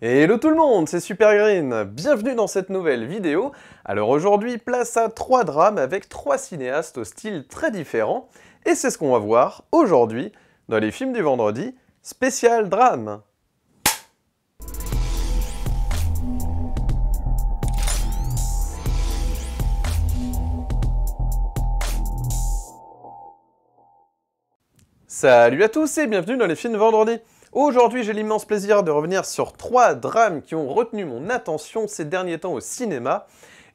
Hello tout le monde, c'est Super Green, bienvenue dans cette nouvelle vidéo. Alors aujourd'hui, place à 3 drames avec 3 cinéastes au style très différent, et c'est ce qu'on va voir aujourd'hui dans les films du vendredi, spécial drame. Salut à tous et bienvenue dans les films vendredi. Aujourd'hui, j'ai l'immense plaisir de revenir sur 3 drames qui ont retenu mon attention ces derniers temps au cinéma.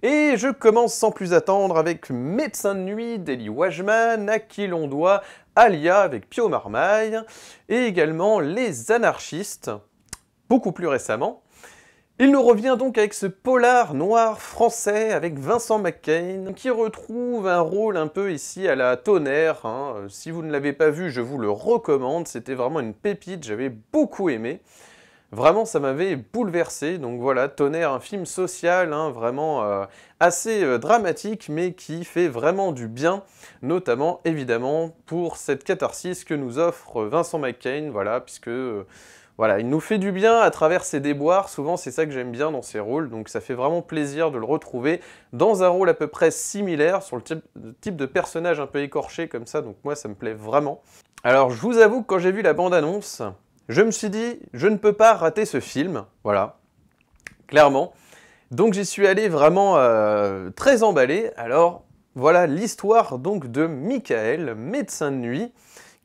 Et je commence sans plus attendre avec Médecin de nuit d'Eli Wajman, à qui l'on doit Alia avec Pio Marmaille, et également Les Anarchistes, beaucoup plus récemment. Il nous revient donc avec ce polar noir français avec Vincent McCain qui retrouve un rôle un peu ici à la Tonnerre. Si vous ne l'avez pas vu, je vous le recommande, c'était vraiment une pépite, j'avais beaucoup aimé. Vraiment, ça m'avait bouleversé, donc voilà, Tonnerre, un film social, vraiment assez dramatique, mais qui fait vraiment du bien, notamment, évidemment, pour cette catharsis que nous offre Vincent McCain, voilà, puisque... voilà, il nous fait du bien à travers ses déboires, souvent c'est ça que j'aime bien dans ses rôles, donc ça fait vraiment plaisir de le retrouver dans un rôle à peu près similaire, sur le type de personnage un peu écorché comme ça, donc moi ça me plaît vraiment. Alors je vous avoue que quand j'ai vu la bande-annonce, je me suis dit, je ne peux pas rater ce film, voilà, clairement. Donc j'y suis allé vraiment très emballé, alors voilà l'histoire donc de Michael, médecin de nuit,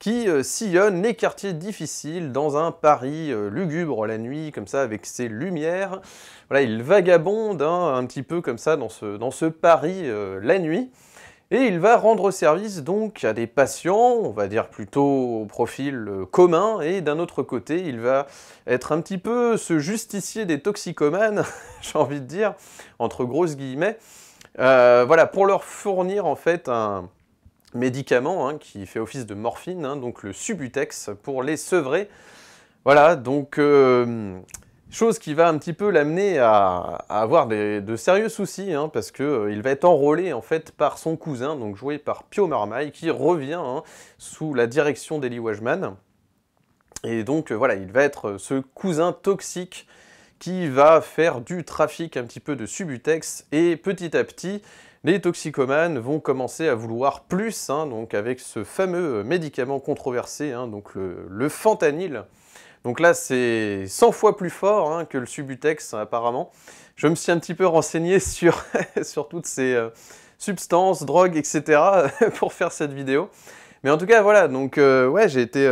qui sillonne les quartiers difficiles dans un Paris lugubre la nuit, comme ça, avec ses lumières. Voilà, il vagabonde un petit peu comme ça dans ce Paris la nuit, et il va rendre service donc à des patients, on va dire plutôt au profil commun, et d'un autre côté, il va être un petit peu ce justicier des toxicomanes, j'ai envie de dire, entre grosses guillemets, voilà, pour leur fournir en fait un médicament qui fait office de morphine, donc le Subutex, pour les sevrer. Voilà, donc chose qui va un petit peu l'amener à avoir de sérieux soucis, parce que il va être enrôlé en fait par son cousin, donc joué par Pio Marmaille, qui revient sous la direction d'Eli Wajman. Et donc voilà, il va être ce cousin toxique qui va faire du trafic un petit peu de Subutex, et petit à petit, les toxicomanes vont commencer à vouloir plus, donc avec ce fameux médicament controversé, donc le fentanyl. Donc là, c'est 100 fois plus fort que le Subutex, apparemment. Je me suis un petit peu renseigné sur, sur toutes ces substances, drogues, etc. pour faire cette vidéo. Mais en tout cas, voilà, donc ouais, j'ai été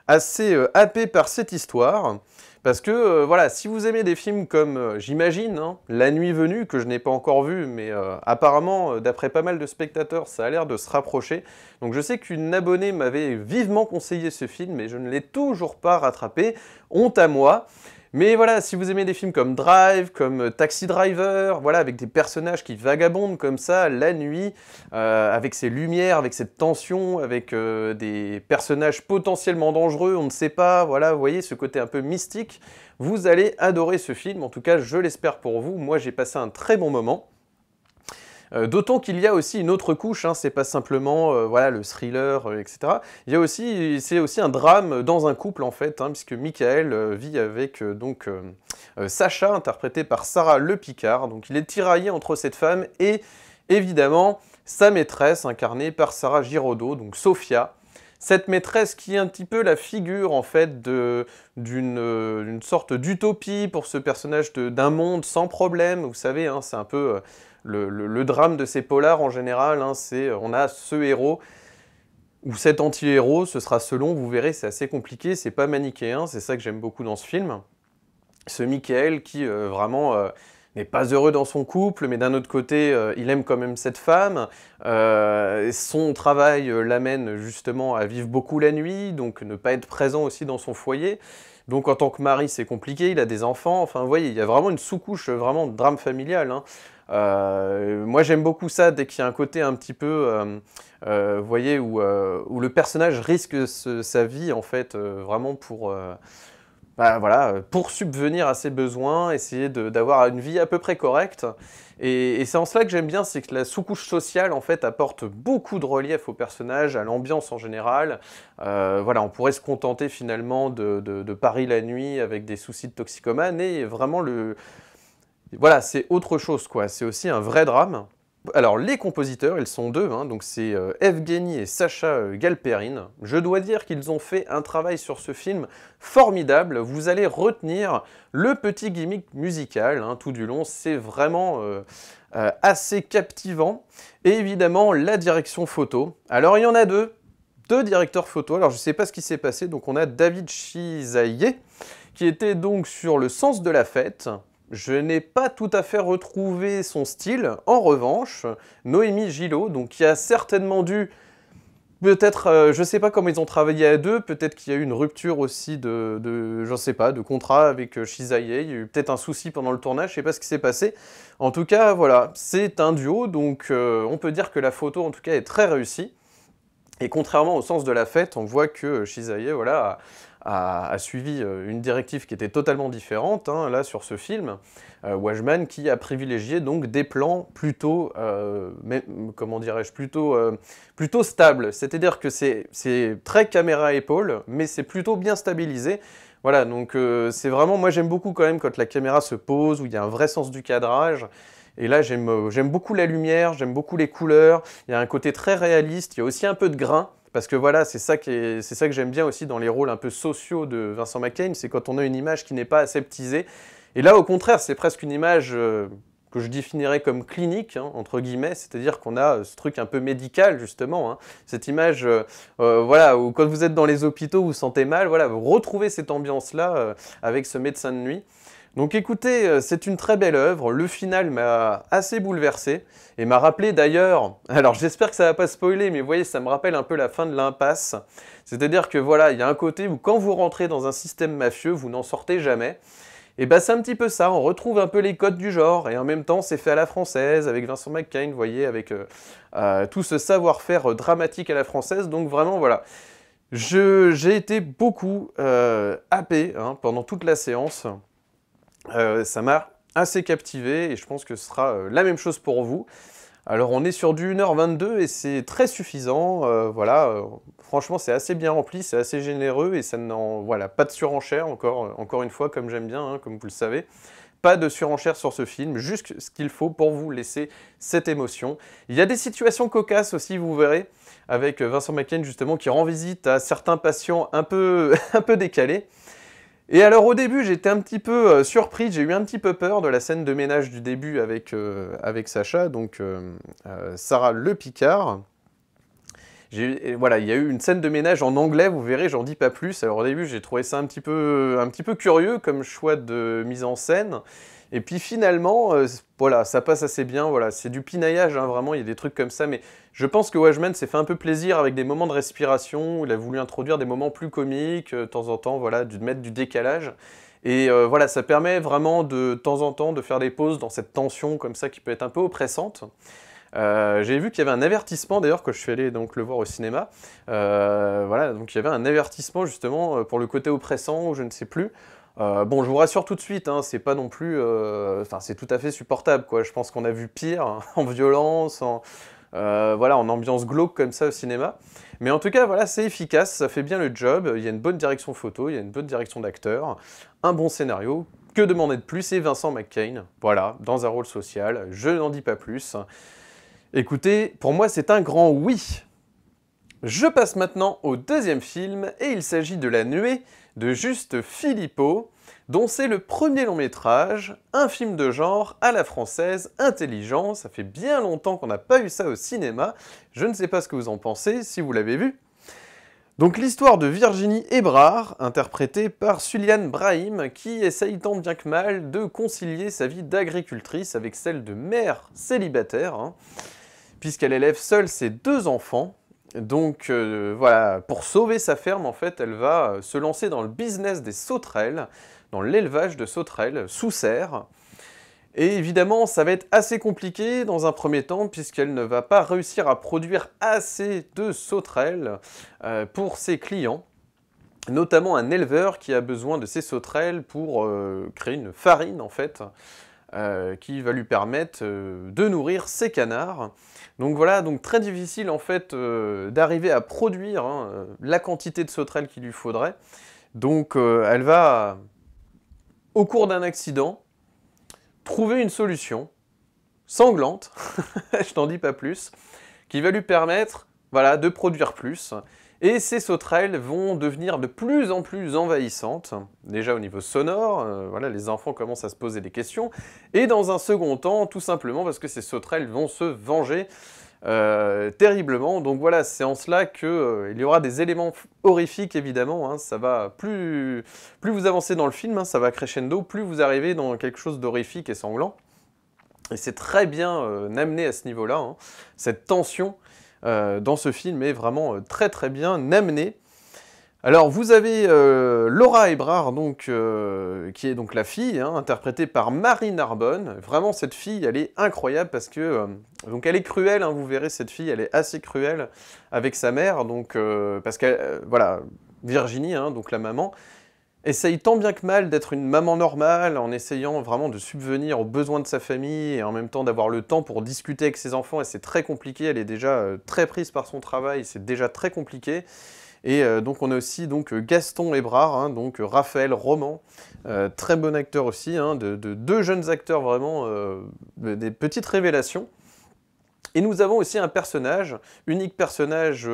assez happé par cette histoire. Parce que, voilà, si vous aimez des films comme, j'imagine, La Nuit Venue, que je n'ai pas encore vu, mais apparemment, d'après pas mal de spectateurs, ça a l'air de se rapprocher. Donc je sais qu'une abonnée m'avait vivement conseillé ce film, mais je ne l'ai toujours pas rattrapé, honte à moi. Mais voilà, si vous aimez des films comme Drive, comme Taxi Driver, voilà, avec des personnages qui vagabondent comme ça, la nuit, avec ces lumières, avec cette tension, avec des personnages potentiellement dangereux, on ne sait pas, voilà, vous voyez, ce côté un peu mystique, vous allez adorer ce film, en tout cas, je l'espère pour vous, moi j'ai passé un très bon moment. D'autant qu'il y a aussi une autre couche, c'est pas simplement voilà, le thriller, etc. Il y a aussi, c'est aussi un drame dans un couple en fait, puisque Michael vit avec donc Sacha, interprété par Sarah Le Picard. Donc il est tiraillé entre cette femme et évidemment sa maîtresse, incarnée par Sarah Giraudot, donc Sophia. Cette maîtresse qui est un petit peu la figure en fait d'une sorte d'utopie pour ce personnage d'un monde sans problème. Vous savez, c'est un peu le drame de ces polars en général, c'est on a ce héros ou cet anti-héros, ce sera selon, vous verrez, c'est assez compliqué, c'est pas manichéen, c'est ça que j'aime beaucoup dans ce film. Ce Michael qui vraiment n'est pas heureux dans son couple, mais d'un autre côté, il aime quand même cette femme. Son travail l'amène justement à vivre beaucoup la nuit, donc ne pas être présent aussi dans son foyer. Donc en tant que mari, c'est compliqué, il a des enfants, enfin vous voyez, il y a vraiment une sous-couche vraiment de drame familial. Moi j'aime beaucoup ça, dès qu'il y a un côté un petit peu, vous voyez, où le personnage risque sa vie en fait, vraiment bah, voilà, pour subvenir à ses besoins, essayer d'avoir une vie à peu près correcte. Et c'est en cela que j'aime bien, c'est que la sous-couche sociale, en fait, apporte beaucoup de relief au personnage, à l'ambiance en général. Voilà, on pourrait se contenter finalement de Paris la nuit avec des soucis de toxicomane, et vraiment voilà, c'est autre chose, quoi. C'est aussi un vrai drame. Alors, les compositeurs, ils sont deux, hein, donc c'est Evgeny et Sacha Galperine. Je dois dire qu'ils ont fait un travail sur ce film formidable. Vous allez retenir le petit gimmick musical, hein, tout du long. C'est vraiment assez captivant. Et évidemment, la direction photo. Alors, il y en a deux directeurs photo. Alors, je ne sais pas ce qui s'est passé. Donc, on a David Chisaillé, qui était donc sur Le Sens de la fête. Je n'ai pas tout à fait retrouvé son style. En revanche, Noémie Gillot, donc qui a certainement dû, peut-être, je ne sais pas comment ils ont travaillé à deux, peut-être qu'il y a eu une rupture aussi je sais pas, de contrat avec Chisaye, il y a eu peut-être un souci pendant le tournage, je ne sais pas ce qui s'est passé. En tout cas, voilà, c'est un duo, donc on peut dire que la photo, en tout cas, est très réussie. Et contrairement au Sens de la fête, on voit que Chisaye, voilà, a suivi une directive qui était totalement différente, hein, là, sur ce film. Wajman qui a privilégié donc des plans plutôt, comment dirais-je, plutôt stables. C'est-à-dire que c'est très caméra à épaule, mais c'est plutôt bien stabilisé. Voilà, donc c'est vraiment, moi j'aime beaucoup quand même quand la caméra se pose, où il y a un vrai sens du cadrage. Et là, j'aime beaucoup la lumière, j'aime beaucoup les couleurs, il y a un côté très réaliste, il y a aussi un peu de grain, parce que voilà, c'est ça que j'aime bien aussi dans les rôles un peu sociaux de Vincent McCain, c'est quand on a une image qui n'est pas aseptisée. Et là, au contraire, c'est presque une image que je définirais comme clinique, hein, entre guillemets, c'est-à-dire qu'on a ce truc un peu médical, justement, hein, cette image, voilà, où quand vous êtes dans les hôpitaux, vous vous sentez mal, voilà, vous retrouvez cette ambiance-là avec ce médecin de nuit. Donc écoutez, c'est une très belle œuvre, le final m'a assez bouleversé, et m'a rappelé d'ailleurs, alors j'espère que ça va pas spoiler, mais vous voyez, ça me rappelle un peu la fin de l'Impasse, c'est-à-dire que voilà, il y a un côté où quand vous rentrez dans un système mafieux, vous n'en sortez jamais, et bah c'est un petit peu ça, on retrouve un peu les codes du genre, et en même temps c'est fait à la française, avec Vincent McCain, vous voyez, avec tout ce savoir-faire dramatique à la française, donc vraiment voilà. J'ai été beaucoup happé hein, pendant toute la séance. Ça m'a assez captivé et je pense que ce sera la même chose pour vous. Alors on est sur du 1h22 et c'est très suffisant, voilà, franchement c'est assez bien rempli, c'est assez généreux et ça n'en, voilà, pas de surenchère encore une fois comme j'aime bien, hein, comme vous le savez. Pas de surenchère sur ce film, juste ce qu'il faut pour vous laisser cette émotion. Il y a des situations cocasses aussi, vous verrez, avec Vincent McCain justement qui rend visite à certains patients un peu, un peu décalés. Et alors au début j'étais un petit peu surpris, j'ai eu un petit peu peur de la scène de ménage du début avec Sacha, donc Sarah Le Picard. Voilà, il y a eu une scène de ménage en anglais, vous verrez, j'en dis pas plus. Alors au début j'ai trouvé ça un petit peu curieux comme choix de mise en scène. Et puis finalement, voilà, ça passe assez bien, voilà, c'est du pinaillage, hein, vraiment, il y a des trucs comme ça, mais je pense que Wajman s'est fait un peu plaisir avec des moments de respiration, où il a voulu introduire des moments plus comiques, de temps en temps, voilà, de mettre du décalage, et voilà, ça permet vraiment de temps en temps de faire des pauses dans cette tension comme ça qui peut être un peu oppressante. J'ai vu qu'il y avait un avertissement d'ailleurs quand je suis allé donc le voir au cinéma, voilà, donc il y avait un avertissement justement pour le côté oppressant, ou je ne sais plus. Bon, je vous rassure tout de suite, hein, c'est pas non plus... Enfin, c'est tout à fait supportable, quoi. Je pense qu'on a vu pire, hein, en violence, voilà, en ambiance glauque comme ça au cinéma. Mais en tout cas, voilà, c'est efficace, ça fait bien le job, il y a une bonne direction photo, il y a une bonne direction d'acteur, un bon scénario, que demander de plus, et Vincent McCain, voilà, dans un rôle social, je n'en dis pas plus. Écoutez, pour moi, c'est un grand oui. Je passe maintenant au deuxième film, et il s'agit de La Nuée, de Juste Philippot, dont c'est le premier long métrage, un film de genre à la française, intelligent, ça fait bien longtemps qu'on n'a pas eu ça au cinéma, je ne sais pas ce que vous en pensez, si vous l'avez vu. Donc l'histoire de Virginie Hébrard, interprétée par Suliane Brahim, qui essaye tant bien que mal de concilier sa vie d'agricultrice avec celle de mère célibataire, hein, puisqu'elle élève seule ses 2 enfants. Donc voilà, pour sauver sa ferme, en fait, elle va se lancer dans le business des sauterelles, dans l'élevage de sauterelles sous serre. Et évidemment, ça va être assez compliqué dans un premier temps, puisqu'elle ne va pas réussir à produire assez de sauterelles pour ses clients. notamment un éleveur qui a besoin de ces sauterelles pour créer une farine, en fait, qui va lui permettre de nourrir ses canards. Donc voilà, donc très difficile en fait d'arriver à produire la quantité de sauterelles qu'il lui faudrait. Donc elle va, au cours d'un accident, trouver une solution sanglante, je t'en dis pas plus, qui va lui permettre voilà, de produire plus. Et ces sauterelles vont devenir de plus en plus envahissantes, déjà au niveau sonore, voilà, les enfants commencent à se poser des questions, et dans un second temps, tout simplement parce que ces sauterelles vont se venger terriblement. Donc voilà, c'est en cela qu'il y aura des éléments horrifiques, évidemment, hein, ça va, plus vous avancez dans le film, hein, ça va crescendo, plus vous arrivez dans quelque chose d'horrifique et sanglant. Et c'est très bien amené à ce niveau-là, hein, cette tension dans ce film est vraiment très très bien amené. Alors vous avez Laura Ebrard, donc, qui est donc la fille, hein, interprétée par Marie Narbonne. Vraiment cette fille, elle est incroyable parce que donc elle est cruelle, hein, vous verrez cette fille, elle est assez cruelle avec sa mère, donc parce que voilà, Virginie, hein, donc la maman, essaye tant bien que mal d'être une maman normale, en essayant vraiment de subvenir aux besoins de sa famille, et en même temps d'avoir le temps pour discuter avec ses enfants, et c'est très compliqué, elle est déjà très prise par son travail, c'est déjà très compliqué. Et donc on a aussi donc, Gaston Ebrard, hein, donc Raphaël Roman, très bon acteur aussi, hein, de deux jeunes acteurs vraiment, des petites révélations. Et nous avons aussi un personnage, unique personnage...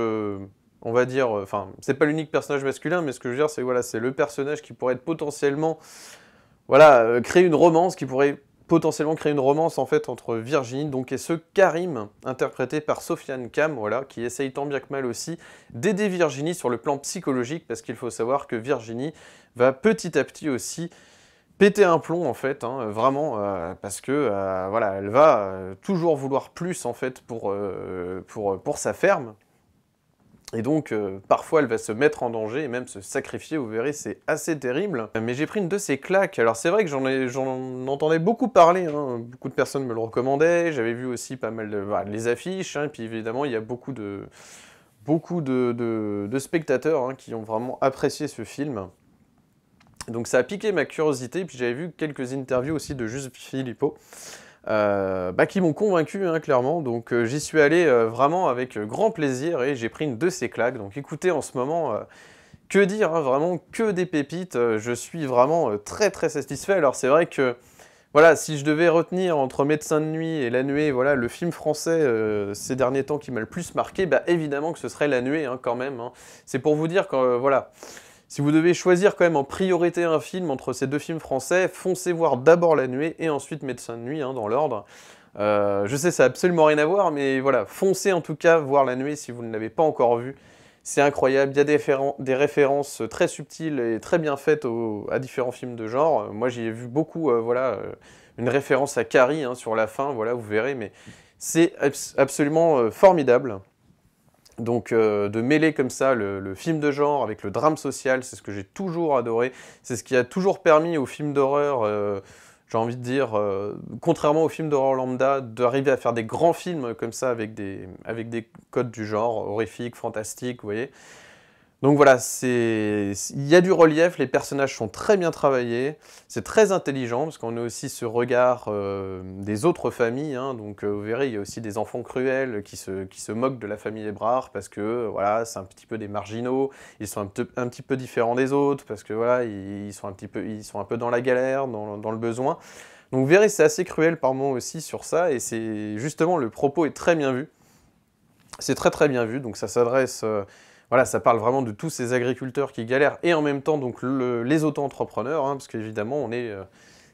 on va dire, enfin, c'est pas l'unique personnage masculin, mais ce que je veux dire, c'est voilà, c'est le personnage qui pourrait être potentiellement, voilà, créer une romance, qui pourrait potentiellement créer une romance en fait entre Virginie, donc et ce Karim, interprété par Sofiane Kam, voilà, qui essaye tant bien que mal aussi d'aider Virginie sur le plan psychologique, parce qu'il faut savoir que Virginie va petit à petit aussi péter un plomb en fait, hein, vraiment, parce que voilà, elle va toujours vouloir plus en fait pour sa ferme. Et donc, parfois, elle va se mettre en danger et même se sacrifier, vous verrez, c'est assez terrible. Mais j'ai pris une de ces claques. Alors c'est vrai que j'en entendais beaucoup parler, hein. Beaucoup de personnes me le recommandaient, j'avais vu aussi pas mal de voilà, les affiches, hein, et puis évidemment, il y a beaucoup de spectateurs hein, qui ont vraiment apprécié ce film. Donc ça a piqué ma curiosité, puis j'avais vu quelques interviews aussi de Juste Philippot, qui m'ont convaincu, hein, clairement, donc j'y suis allé vraiment avec grand plaisir et j'ai pris une de ces claques. Donc écoutez, en ce moment, que dire, hein, vraiment que des pépites, je suis vraiment très très satisfait. Alors c'est vrai que, voilà, si je devais retenir entre Médecin de nuit et La Nuée, voilà, le film français ces derniers temps qui m'a le plus marqué, bah évidemment que ce serait La Nuée, hein, quand même, hein. C'est pour vous dire que, voilà... Si vous devez choisir quand même en priorité un film entre ces deux films français, foncez voir d'abord La Nuée et ensuite Médecin de nuit, hein, dans l'ordre. Je sais, ça n'a absolument rien à voir, mais voilà, foncez en tout cas voir La Nuée si vous ne l'avez pas encore vu. C'est incroyable, il y a des références très subtiles et très bien faites à différents films de genre. Moi j'y ai vu beaucoup, voilà, une référence à Carrie hein, sur la fin, voilà, vous verrez, mais c'est absolument formidable. Donc de mêler comme ça le film de genre avec le drame social, c'est ce que j'ai toujours adoré. C'est ce qui a toujours permis aux films d'horreur, j'ai envie de dire, contrairement aux films d'horreur lambda, d'arriver à faire des grands films comme ça avec des codes du genre, horrifiques, fantastiques, vous voyez. Donc voilà, il y a du relief, les personnages sont très bien travaillés, c'est très intelligent, parce qu'on a aussi ce regard des autres familles, hein, donc vous verrez, il y a aussi des enfants cruels qui se moquent de la famille Ebrard, parce que voilà, c'est un petit peu des marginaux, ils sont un petit peu différents des autres, parce que voilà, ils sont un peu dans la galère, dans le besoin. Donc vous verrez, c'est assez cruel par moments aussi sur ça, et c'est justement, le propos est très bien vu. C'est très très bien vu, donc ça s'adresse... voilà, ça parle vraiment de tous ces agriculteurs qui galèrent, et en même temps donc les auto-entrepreneurs, hein, parce qu'évidemment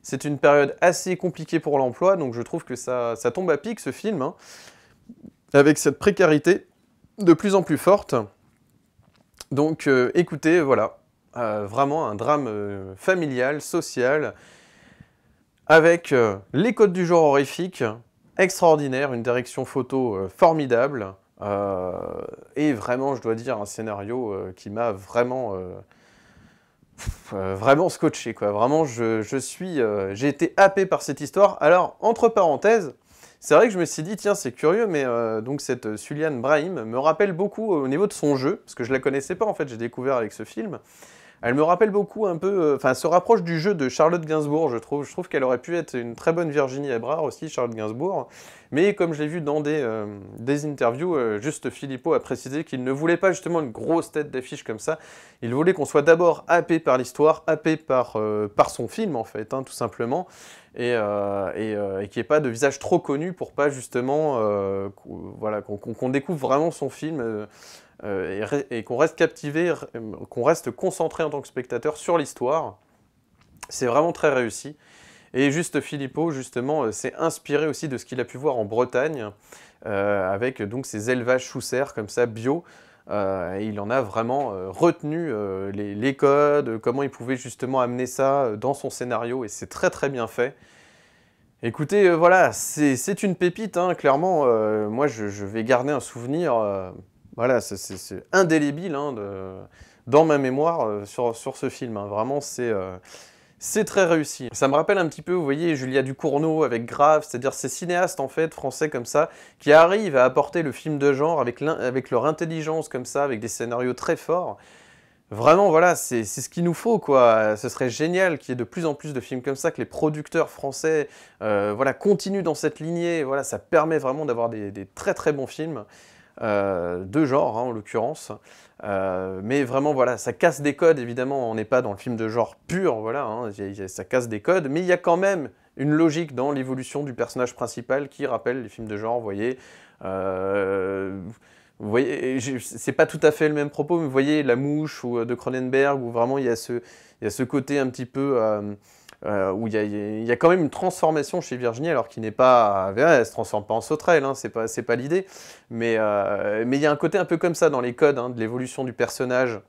c'est une période assez compliquée pour l'emploi, donc je trouve que ça tombe à pic ce film, hein, avec cette précarité de plus en plus forte. Donc écoutez, voilà, vraiment un drame familial, social, avec les codes du genre horrifique, extraordinaire, une direction photo formidable, et vraiment, je dois dire, un scénario qui m'a vraiment, vraiment scotché, quoi. Vraiment, j'ai été happé par cette histoire. Alors, entre parenthèses, c'est vrai que je me suis dit, tiens, c'est curieux, mais donc cette Suliane Brahim me rappelle beaucoup au niveau de son jeu, parce que je la connaissais pas en fait, j'ai découvert avec ce film. Elle me rappelle beaucoup un peu, enfin, elle se rapproche du jeu de Charlotte Gainsbourg, je trouve. Je trouve qu'elle aurait pu être une très bonne Virginie Ebrard aussi, Charlotte Gainsbourg. Mais comme je l'ai vu dans des interviews, juste Philippot a précisé qu'il ne voulait pas justement une grosse tête d'affiche comme ça. Il voulait qu'on soit d'abord happé par l'histoire, happé par son film en fait, hein, tout simplement. Et qu'il n'y ait pas de visage trop connu pour pas justement voilà, qu'on découvre vraiment son film. Et qu'on reste captivé, qu'on reste concentré en tant que spectateur sur l'histoire. C'est vraiment très réussi. Et juste Philippot, justement, s'est inspiré aussi de ce qu'il a pu voir en Bretagne, avec donc ces élevages sous serre comme ça, bio. Et il en a vraiment retenu les codes, comment il pouvait justement amener ça dans son scénario, et c'est très très bien fait. Écoutez, voilà, c'est une pépite, hein, clairement. Moi, je vais garder un souvenir, voilà, c'est indélébile hein, dans ma mémoire sur ce film. Hein. Vraiment, c'est très réussi. Ça me rappelle un petit peu, vous voyez, Julia Ducournau avec Grave, c'est-à-dire ces cinéastes en fait, français comme ça, qui arrivent à apporter le film de genre avec leur intelligence comme ça, avec des scénarios très forts. Vraiment, voilà, c'est ce qu'il nous faut, quoi. Ce serait génial qu'il y ait de plus en plus de films comme ça, que les producteurs français voilà, continuent dans cette lignée. Voilà, ça permet vraiment d'avoir des très très bons films, de genre, hein, en l'occurrence. Mais vraiment, voilà, ça casse des codes, évidemment. On n'est pas dans le film de genre pur, voilà, hein, ça casse des codes. Mais il y a quand même une logique dans l'évolution du personnage principal qui rappelle les films de genre, vous voyez. Vous voyez, c'est pas tout à fait le même propos, mais vous voyez La Mouche ou de Cronenberg, où vraiment il y a ce côté un petit peu où il y a quand même une transformation chez Virginie, alors qu'il n'est pas, elle se transforme pas en sauterelle, hein, c'est pas l'idée, mais il y a un côté un peu comme ça dans les codes hein, de l'évolution du personnage,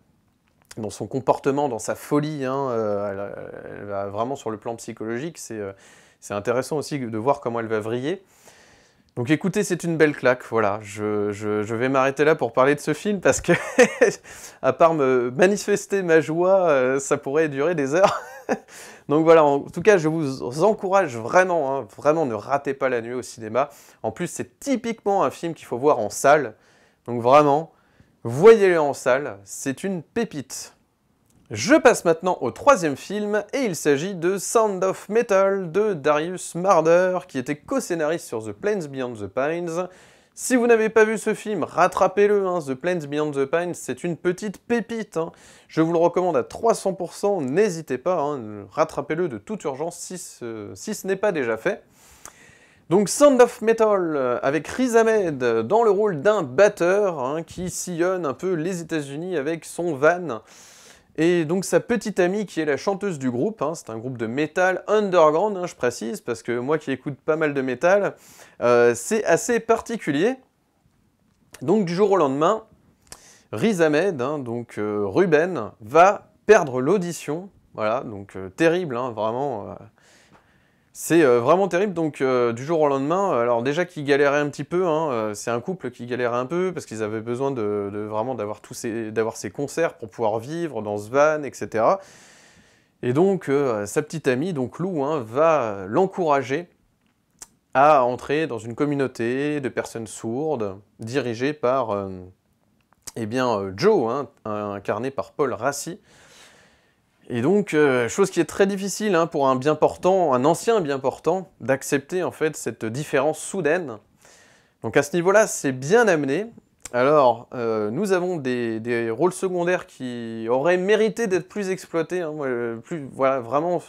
dans son comportement, dans sa folie, hein, elle va vraiment sur le plan psychologique, c'est intéressant aussi de voir comment elle va vriller. Donc écoutez, c'est une belle claque, voilà, je vais m'arrêter là pour parler de ce film, parce que, à part me manifester ma joie, ça pourrait durer des heures. Donc voilà, en tout cas, je vous encourage vraiment, hein, vraiment, ne ratez pas La Nuit au cinéma. En plus, c'est typiquement un film qu'il faut voir en salle, donc vraiment, voyez-le en salle, c'est une pépite. Je passe maintenant au troisième film, et il s'agit de Sound of Metal de Darius Marder, qui était co-scénariste sur The Plains Beyond the Pines. Si vous n'avez pas vu ce film, rattrapez-le, hein. The Plains Beyond the Pines, c'est une petite pépite. Hein. Je vous le recommande à 300%, n'hésitez pas, hein, rattrapez-le de toute urgence si ce n'est pas déjà fait. Donc Sound of Metal, avec Riz Ahmed dans le rôle d'un batteur hein, qui sillonne un peu les États-Unis avec son van. Et donc sa petite amie qui est la chanteuse du groupe, hein, c'est un groupe de métal underground, hein, je précise, parce que moi qui écoute pas mal de métal, c'est assez particulier. Donc du jour au lendemain, Riz Ahmed, hein, donc Ruben, va perdre l'audition, voilà, donc terrible, hein, vraiment... C'est vraiment terrible, donc du jour au lendemain, alors déjà qu'ils galéraient un petit peu, hein, c'est un couple qui galérait un peu, parce qu'ils avaient besoin vraiment d'avoir ces concerts pour pouvoir vivre dans ce van, etc. Et donc sa petite amie, donc Lou, hein, va l'encourager à entrer dans une communauté de personnes sourdes, dirigée par eh bien, Joe, hein, incarné par Paul Rassi. Et donc, chose qui est très difficile hein, pour un bien portant, un ancien bien portant, d'accepter en fait cette différence soudaine. Donc à ce niveau-là, c'est bien amené. Alors, nous avons des rôles secondaires qui auraient mérité d'être plus exploités, hein, voilà, vraiment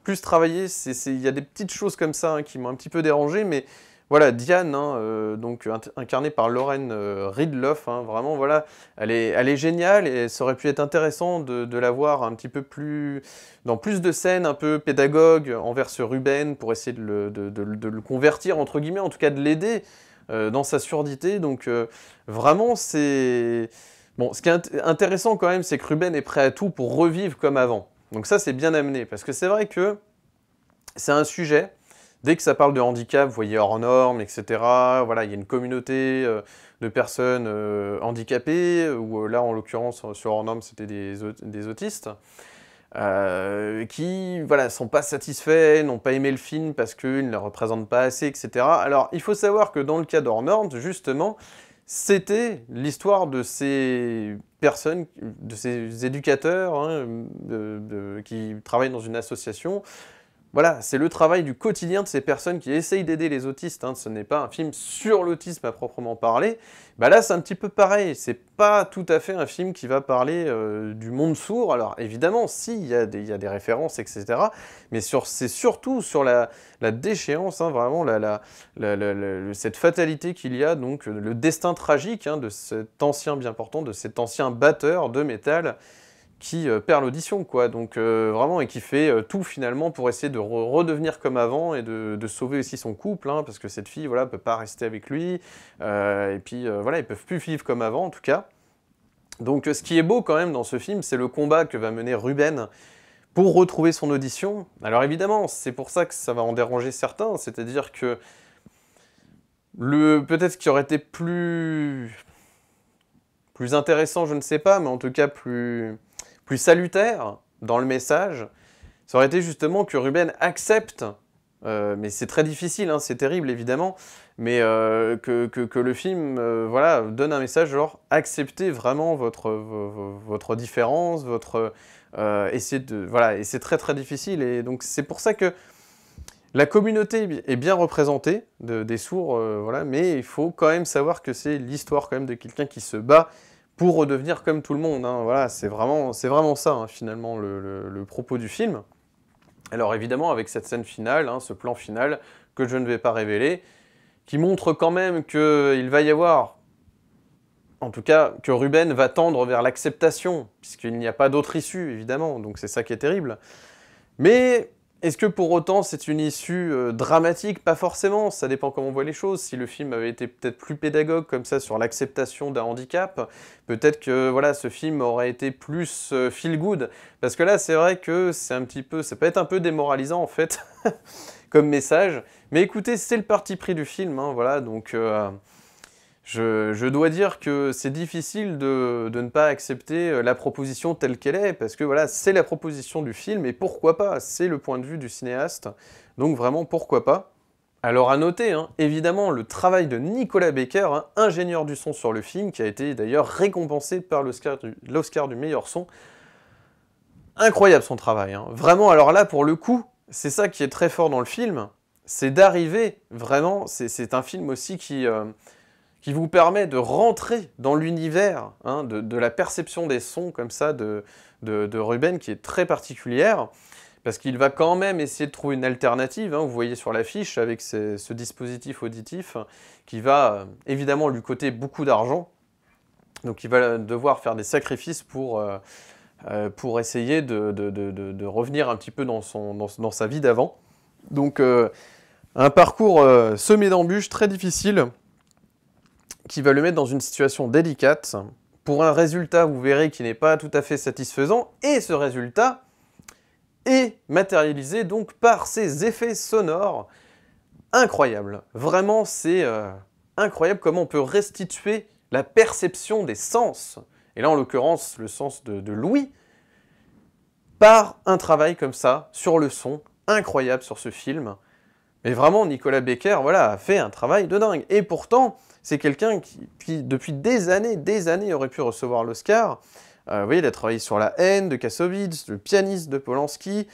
plus travaillés. Il y a des petites choses comme ça hein, qui m'ont un petit peu dérangé, mais voilà, Diane, hein, donc incarnée par Lauren Ridloff, hein, vraiment, voilà, elle est géniale et ça aurait pu être intéressant de la voir un petit peu plus, dans plus de scènes un peu pédagogues envers ce Ruben pour essayer de le convertir, entre guillemets, en tout cas de l'aider dans sa surdité. Donc vraiment, c'est... Bon, ce qui est intéressant quand même, c'est que Ruben est prêt à tout pour revivre comme avant. Donc ça, c'est bien amené, parce que c'est vrai que c'est un sujet... Dès que ça parle de handicap, vous voyez hors normes, etc., voilà, il y a une communauté de personnes handicapées, ou là, en l'occurrence, sur hors normes, c'était des autistes. qui, voilà, sont pas satisfaits, n'ont pas aimé le film parce qu'il ne les représente pas assez, etc. Alors, il faut savoir que dans le cas d'Hornord, justement, c'était l'histoire de ces personnes, de ces éducateurs hein, qui travaillent dans une association. Voilà, c'est le travail du quotidien de ces personnes qui essayent d'aider les autistes. Hein. Ce n'est pas un film sur l'autisme à proprement parler. Bah là, c'est un petit peu pareil. C'est pas tout à fait un film qui va parler du monde sourd. Alors évidemment, si, il y a des références, etc. Mais c'est surtout sur la déchéance, hein, vraiment, cette fatalité qu'il y a, donc le destin tragique hein, de cet ancien bien portant, de cet ancien batteur de métal, qui perd l'audition, quoi. Donc vraiment, et qui fait tout finalement pour essayer de redevenir comme avant et de sauver aussi son couple, hein, parce que cette fille, voilà, peut pas rester avec lui, et puis voilà, ils peuvent plus vivre comme avant, en tout cas. Donc ce qui est beau quand même dans ce film, c'est le combat que va mener Ruben pour retrouver son audition. Alors évidemment, c'est pour ça que ça va en déranger certains, c'est-à-dire que peut-être qu'il aurait été plus intéressant, je ne sais pas, mais en tout cas plus salutaire dans le message, ça aurait été justement que Ruben accepte, mais c'est très difficile, hein, c'est terrible évidemment, mais que le film voilà, donne un message genre acceptez vraiment votre différence, essayez de, voilà, et c'est très très difficile, et donc c'est pour ça que la communauté est bien représentée des sourds, voilà, mais il faut quand même savoir que c'est l'histoire quand même de quelqu'un qui se bat pour redevenir comme tout le monde. Hein. Voilà, c'est vraiment ça, hein, finalement, le propos du film. Alors évidemment, avec cette scène finale, hein, ce plan final, que je ne vais pas révéler, qui montre quand même qu'il va y avoir, en tout cas, que Ruben va tendre vers l'acceptation, puisqu'il n'y a pas d'autre issue, évidemment, donc c'est ça qui est terrible. Mais est-ce que pour autant c'est une issue dramatique? Pas forcément, ça dépend comment on voit les choses. Si le film avait été peut-être plus pédagogue comme ça sur l'acceptation d'un handicap, peut-être que voilà, ce film aurait été plus feel good. Parce que là, c'est vrai que c'est un petit peu, ça peut être un peu démoralisant en fait, comme message. Mais écoutez, c'est le parti pris du film, hein, voilà, donc je dois dire que c'est difficile de ne pas accepter la proposition telle qu'elle est, parce que voilà, c'est la proposition du film, et pourquoi pas, c'est le point de vue du cinéaste, donc vraiment pourquoi pas. Alors à noter, hein, évidemment, le travail de Nicolas Becker, hein, ingénieur du son sur le film, qui a été d'ailleurs récompensé par l'Oscar du meilleur son. Incroyable son travail, hein. Vraiment, alors là, pour le coup, c'est ça qui est très fort dans le film, c'est d'arriver, vraiment, c'est un film aussi qui vous permet de rentrer dans l'univers hein, de la perception des sons comme ça de Ruben, qui est très particulière, parce qu'il va quand même essayer de trouver une alternative, hein, vous voyez sur l'affiche, avec ce dispositif auditif, qui va évidemment lui coûter beaucoup d'argent, donc il va devoir faire des sacrifices pour essayer de revenir un petit peu dans sa vie d'avant. Donc un parcours semé d'embûches très difficile, qui va le mettre dans une situation délicate, pour un résultat, vous verrez, qui n'est pas tout à fait satisfaisant, et ce résultat est matérialisé donc par ces effets sonores incroyables. Vraiment, c'est incroyable comment on peut restituer la perception des sens, et là en l'occurrence le sens de l'ouïe, par un travail comme ça, sur le son, incroyable sur ce film. Mais vraiment, Nicolas Becker, voilà, a fait un travail de dingue. Et pourtant, c'est quelqu'un qui, depuis des années, aurait pu recevoir l'Oscar. Vous voyez, il a travaillé sur La haine de Kassovitz, Le pianiste de Polanski,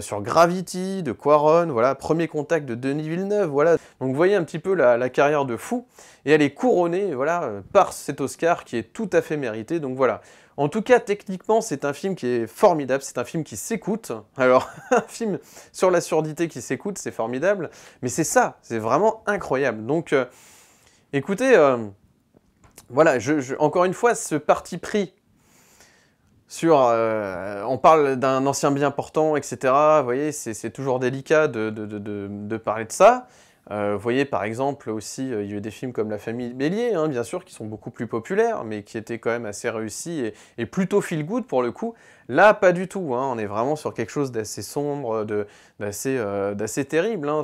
sur Gravity de Cuarón, voilà, Premier contact de Denis Villeneuve, voilà. Donc vous voyez un petit peu la carrière de fou. Et elle est couronnée, voilà, par cet Oscar qui est tout à fait mérité. Donc voilà. En tout cas, techniquement, c'est un film qui est formidable, c'est un film qui s'écoute. Alors, un film sur la surdité qui s'écoute, c'est formidable, mais c'est ça, c'est vraiment incroyable. Donc, écoutez, voilà, encore une fois, ce parti pris sur... on parle d'un ancien bien portant, etc. Vous voyez, c'est toujours délicat de parler de ça. Vous voyez par exemple aussi, il y a eu des films comme La famille Bélier, hein, bien sûr, qui sont beaucoup plus populaires, mais qui étaient quand même assez réussis et plutôt feel good pour le coup. Là, pas du tout, hein, on est vraiment sur quelque chose d'assez sombre, d'assez terrible. Hein,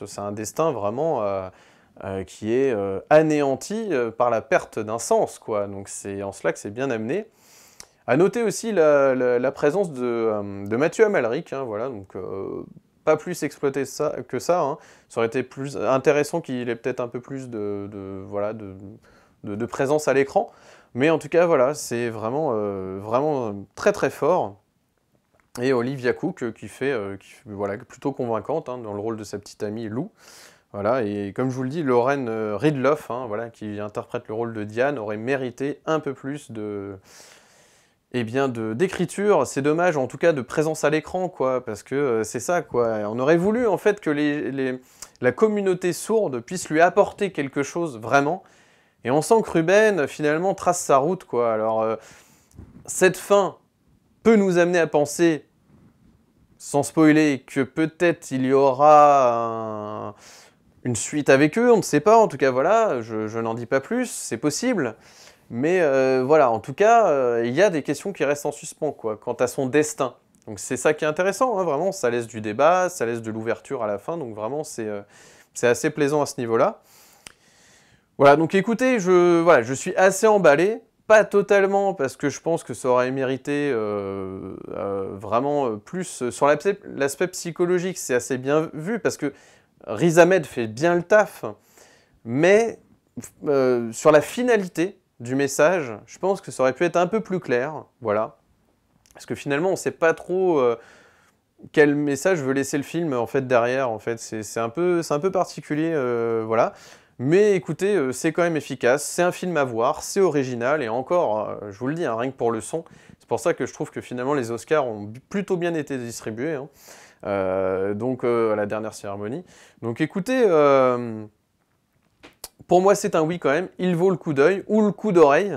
c'est un destin vraiment qui est anéanti par la perte d'un sens, quoi. Donc c'est en cela que c'est bien amené. À noter aussi la présence de Mathieu Amalric, hein, voilà, donc pas plus exploité que ça, hein. Ça aurait été plus intéressant qu'il ait peut-être un peu plus voilà, de présence à l'écran, mais en tout cas, voilà, c'est vraiment très très fort. Et Olivia Cooke voilà, plutôt convaincante hein, dans le rôle de sa petite amie Lou. Voilà, et comme je vous le dis, Lauren Ridloff, hein, voilà, qui interprète le rôle de Diane, aurait mérité un peu plus d'écriture. C'est dommage, en tout cas, de présence à l'écran, quoi, parce que c'est ça, quoi. On aurait voulu, en fait, que la communauté sourde puisse lui apporter quelque chose, vraiment. Et on sent que Ruben, finalement, trace sa route, quoi. Alors, cette fin peut nous amener à penser, sans spoiler, que peut-être il y aura une suite avec eux, on ne sait pas, en tout cas, voilà, je n'en dis pas plus, c'est possible. Mais voilà, en tout cas, il y a des questions qui restent en suspens, quoi, quant à son destin. Donc c'est ça qui est intéressant, hein, vraiment, ça laisse du débat, ça laisse de l'ouverture à la fin, donc vraiment, c'est assez plaisant à ce niveau-là. Voilà, donc écoutez, voilà, je suis assez emballé, pas totalement, parce que je pense que ça aurait mérité vraiment plus... Sur l'aspect psychologique, c'est assez bien vu, parce que Riz Ahmed fait bien le taf, mais sur la finalité du message, je pense que ça aurait pu être un peu plus clair, voilà. Parce que finalement, on ne sait pas trop quel message veut laisser le film, en fait, derrière, en fait. C'est un peu particulier, voilà. Mais écoutez, c'est quand même efficace, c'est un film à voir, c'est original, et encore, je vous le dis, hein, rien que pour le son, c'est pour ça que je trouve que finalement les Oscars ont plutôt bien été distribués, hein. Donc à la dernière cérémonie. Donc écoutez, pour moi c'est un oui quand même, il vaut le coup d'œil, ou le coup d'oreille.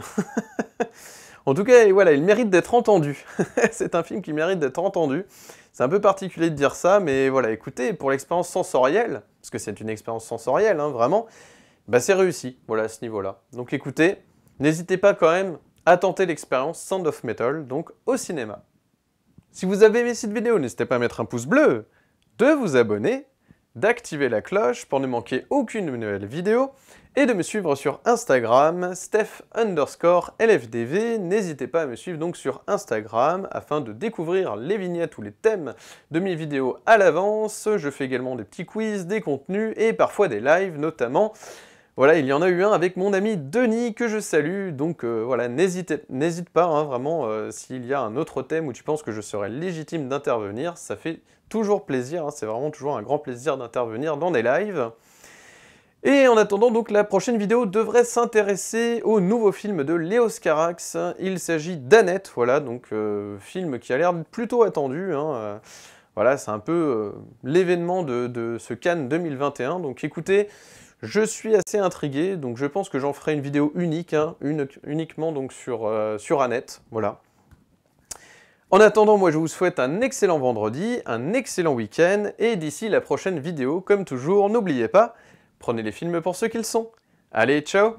En tout cas, voilà, il mérite d'être entendu. C'est un film qui mérite d'être entendu. C'est un peu particulier de dire ça, mais voilà, écoutez, pour l'expérience sensorielle, parce que c'est une expérience sensorielle, hein, vraiment, bah c'est réussi, voilà, à ce niveau-là. Donc écoutez, n'hésitez pas quand même à tenter l'expérience Sound of Metal, donc au cinéma. Si vous avez aimé cette vidéo, n'hésitez pas à mettre un pouce bleu, de vous abonner, d'activer la cloche pour ne manquer aucune nouvelle vidéo, et de me suivre sur Instagram, Steph_LFDV. N'hésitez pas à me suivre donc sur Instagram afin de découvrir les vignettes ou les thèmes de mes vidéos à l'avance. Je fais également des petits quiz, des contenus et parfois des lives notamment. Voilà, il y en a eu un avec mon ami Denis que je salue, donc voilà, n'hésite pas, hein, vraiment, s'il y a un autre thème où tu penses que je serais légitime d'intervenir, ça fait toujours plaisir, hein, c'est vraiment toujours un grand plaisir d'intervenir dans des lives. Et en attendant, donc, la prochaine vidéo devrait s'intéresser au nouveau film de Léos Carax. Il s'agit d'Annette, voilà, donc film qui a l'air plutôt attendu, hein, voilà, c'est un peu l'événement de ce Cannes 2021, donc écoutez, je suis assez intrigué, donc je pense que j'en ferai une vidéo unique, hein, uniquement donc sur Annette, voilà. En attendant, moi je vous souhaite un excellent vendredi, un excellent week-end, et d'ici la prochaine vidéo, comme toujours, n'oubliez pas, prenez les films pour ce qu'ils sont. Allez, ciao!